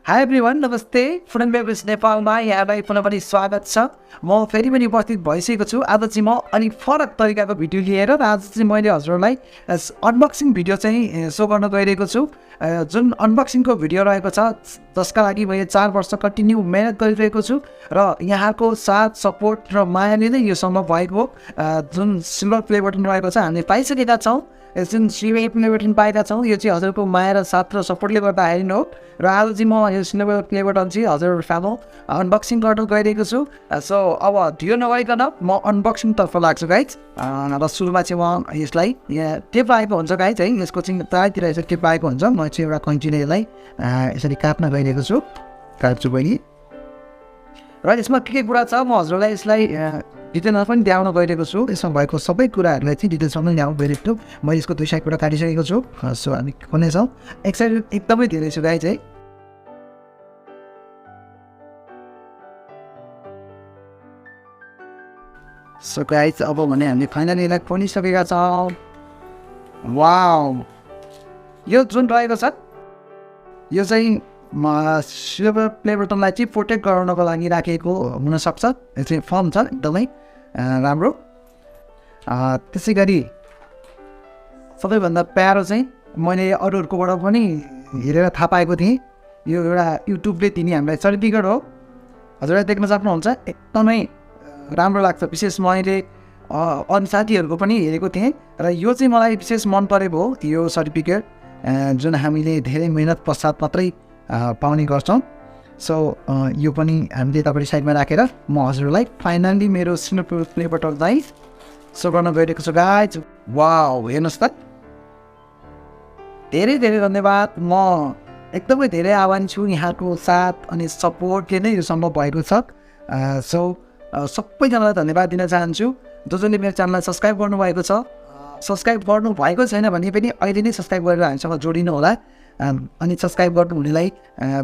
High everyone, नमस्ते। Food and beverage नेपालमा यहाँलाई पुनः पनि स्वागत छ। म फेरि पनि उपस्थित भइसकेको छु। आज चाहिँ म अलिक फरक तरिकाको भिडियो लिएर र आज चाहिँ मैले हजुरहरूलाई अनबक्सिङ भिडियो चाहिँ सो गर्न गइरहेको छु। जुन अनबक्सिङको भिडियो रहेको छ जसका लागि मैले 4 वर्ष कन्टिन्यू मेहनत गरिरहेको छु र यहाँको साथ सपोर्ट र मायाले नै यो सम्भव भएको हो। जुन सिल्भर प्ले बटन रहेको छ हामीले पाइसकेका छौँ। जुन सिल्भर प्ले बटन पाएका छौँ यो चाहिँ हजुरको माया र साथ र सपोर्टले गर्दाखेरि हो। र आज चाहिँ म यो सिल्भर प्ले बटन चाहिँ हजुर सामु अनबक्सिङ गर्न गइरहेको छु। सो अब ढिलो नगरिकन म अनबक्सिङतर्फ लाग्छु गाइज। र सुरुमा चाहिँ म यसलाई यहाँ टेप आएको हुन्छ गाइज है। यसको चाहिँ तलतिर यसरी टेप आएको हुन्छ। म चाहिँ एउटा कैँचीले यसलाई यसरी काट्न गइरहेको छु। काट्छु बहिनी। र यसमा के कुरा छ म हजुरलाई यसलाई डिटेलमा पनि देखाउन गइरहेको छु। यसमा भएको सबै कुराहरूलाई चाहिँ डिटेल्समा पनि ल्याउनु गइरहेको छु। मैले यसको दुई साइडबाट काटिसकेको छु। सो हामी खोल्नेछौँ। एक साइड एकदमै धेरै छु गाइज है। सो गाइज अब भने हामीले फाइनली यसलाई खोलिसकेका छौँ। वाउ, यो जुन रहेको छ यो चाहिँ सिल्भर प्ले बटनलाई चाहिँ प्रोटेक्ट गराउनको लागि राखेको हुनसक्छ। यो चाहिँ फर्म छ एकदमै राम्रो। त्यसै गरी सबैभन्दा प्यारो चाहिँ मैले अरूहरूकोबाट पनि हेरेर थाहा पाएको थिएँ। यो एउटा युट्युबले दिने हामीलाई सर्टिफिकेट हो। हजुरलाई देख्न सक्नुहुन्छ एकदमै राम्रो लाग्छ। विशेष मैले अन्य साथीहरूको पनि हेरेको थिएँ र यो चाहिँ मलाई विशेष मन परेको हो यो सर्टिफिकेट, जुन हामीले धेरै मेहनत पश्चात मात्रै पाउने गर्छौँ। सो यो पनि हामीले तपाईँ साइडमा राखेर म हजुरलाई फाइनल्ली मेरो सिल्भर प्ले बटनलाई सो गर्न गइरहेको छु गाइज। वाउ, हेर्नुहोस् त। धेरै धेरै धन्यवाद। म एकदमै धेरै आभारी छु। यहाँको साथ अनि सपोर्टले नै यो सम्भव भएको छ। सो सबैजनालाई धन्यवाद दिन चाहन्छु जसले मेरो च्यानललाई सब्सक्राइब गर्नुभएको छ। सब्सक्राइब गर्नुभएको छैन भने पनि अहिले नै सब्सक्राइब गरेर हामीसँग जोडिनु होला। अनि सब्सक्राइब गर्नुहुनेलाई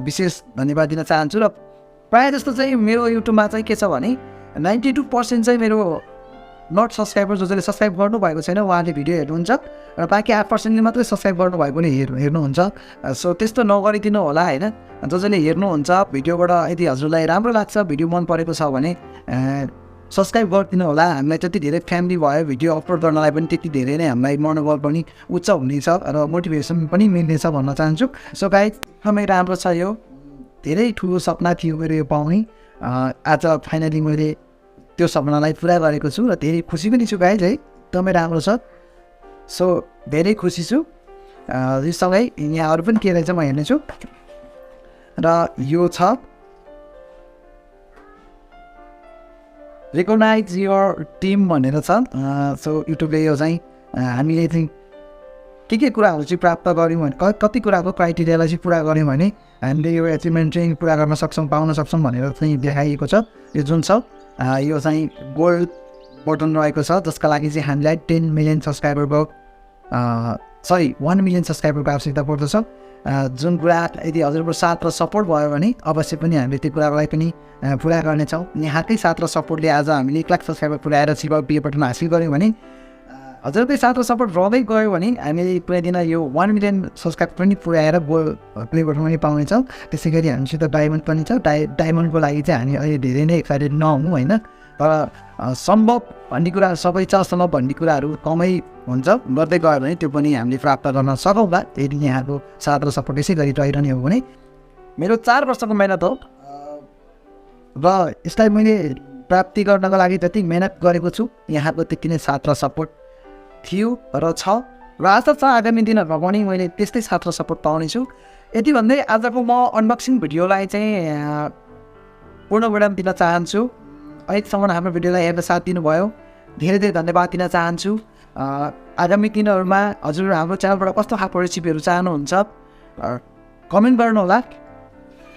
विशेष धन्यवाद दिन चाहन्छु। र प्रायः जस्तो चाहिँ मेरो युट्युबमा चाहिँ के छ भने 92% चाहिँ मेरो नट सब्सक्राइबर जसले सब्सक्राइब गर्नुभएको छैन उहाँले भिडियो हेर्नुहुन्छ र बाँकी 8%ले मात्रै सब्सक्राइब गर्नुभएको नि हेर्नुहुन्छ। सो त्यस्तो नगरिदिनु होला होइन। जसले हेर्नुहुन्छ भिडियोबाट यदि हजुरलाई राम्रो लाग्छ, भिडियो मन परेको छ भने सब्सक्राइब गरिदिनु होला। हामीलाई जति धेरै फ्यामिली भयो भिडियो अपलोड गर्नलाई पनि त्यति धेरै नै हामीलाई मनोबल पनि उच्च हुनेछ र मोटिभेसन पनि मिल्नेछ भन्न चाहन्छु। सो गाइज एकदमै राम्रो छ। यो धेरै ठुलो सपना थियो मेरो यो पाउने। आज फाइनली मैले त्यो सपनालाई पुरा गरेको छु र धेरै खुसी पनि छु गाइज है। एकदमै राम्रो छ। सो धेरै खुसी छु। यो सँगै यहाँ अरू पनि के रहेछ म हेर्नेछु। र यो छ रिकगनाइज योर टिम भनेर छ। सो युट्युबले यो चाहिँ हामीले चाहिँ के कुराहरू चाहिँ प्राप्त गऱ्यौँ भने कति कुराको क्राइटेरियालाई चाहिँ पुरा गऱ्यौँ भने हामीले यो एचिभमेन्ट चाहिँ पुरा गर्न सक्छौँ, पाउन सक्छौँ भनेर चाहिँ देखाइएको छ। यो जुन छ यो चाहिँ गोल्ड बटन रहेको छ जसका लागि चाहिँ हामीलाई 10 मिलियन सब्सक्राइबरको 1 मिलियन सब्सक्राइबरको आवश्यकता पर्दछ। जुन कुरा यदि हजुरको साथ र सपोर्ट भयो भने अवश्य पनि हामीले त्यो कुरालाई पनि पुरा गर्नेछौँ। यहाँकै साथ र सपोर्टले आज हामीले 1 लाख सब्सक्राइबर पुऱ्याएर सिल्भर प्ले बटन हासिल गऱ्यौँ भने हजुरकै साथ र सपोर्ट रहँदै गयो भने हामीले कुनै दिन यो 1 मिलियन सब्सक्राइब पनि पुऱ्याएर गोल्ड प्ले बटन पनि पाउनेछौँ। त्यसै गरी हामीसित डायमन्ड पनि छ। डायमन्डको लागि चाहिँ हामी अहिले धेरै नै एक्साइटेड नहुँ होइन। तर सम्भव भन्ने कुरा सबै छ, सम्भव भन्ने कुराहरू कमै हुन्छ। गर्दै गयो भने त्यो पनि हामीले प्राप्त गर्न सकौँला यदि यहाँको साथ र सपोर्ट यसै गरी रहिरहने हो भने। मेरो 4 वर्षको मेहनत हो र यसलाई मैले प्राप्ति गर्नको लागि जति मेहनत गरेको छु यहाँको त्यति नै साथ र सपोर्ट थियो र छ र आशा छ आगामी दिनहरूमा पनि मैले त्यस्तै साथ र सपोर्ट पाउनेछु। यति भन्दै आजको म अनबक्सिङ भिडियोलाई चाहिँ पूर्ण विराम दिन चाहन्छु। अहिलेसम्म हाम्रो भिडियोलाई हेरेर साथ दिनुभयो धेरै धेरै धन्यवाद दिन चाहन्छु। आगामी दिनहरूमा हजुर हाम्रो च्यानलबाट कस्तो खालको रेसिपीहरू चाहनुहुन्छ कमेन्ट गर्नुहोला।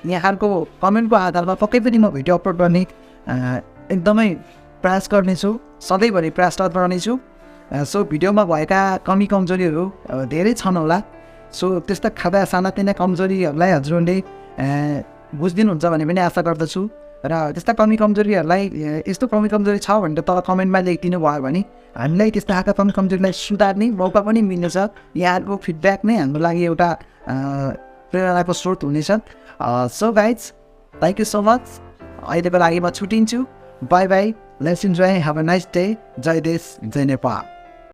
यहाँहरूको कमेन्टको आधारमा पक्कै पनि म भिडियो अपलोड गर्ने एकदमै प्रयास गर्नेछु। सधैँभरि प्रयासरत रहनेछु। सो भिडियोमा भएका कमी कमजोरीहरू धेरै छन् होला। सो त्यस्ता खाँदा सानातिना कमजोरीहरूलाई हजुरहरूले बुझिदिनुहुन्छ भन्ने पनि आशा गर्दछु। र त्यस्ता कमी कमजोरीहरूलाई यस्तो कमी कमजोरी छ भनेर तल कमेन्टमा लेखिदिनु भयो भने हामीलाई त्यस्ता खालका कमी कमजोरीलाई सुधार्ने मौका पनि मिल्नेछ। यहाँहरूको फिडब्याक नै हाम्रो लागि एउटा प्रेरणाको स्रोत हुनेछन्। So guys thank you so much. अहिलेको लागि म छुट्टिन्छु। Bye bye, let's enjoy, have a nice day. जय देश जय नेपाल।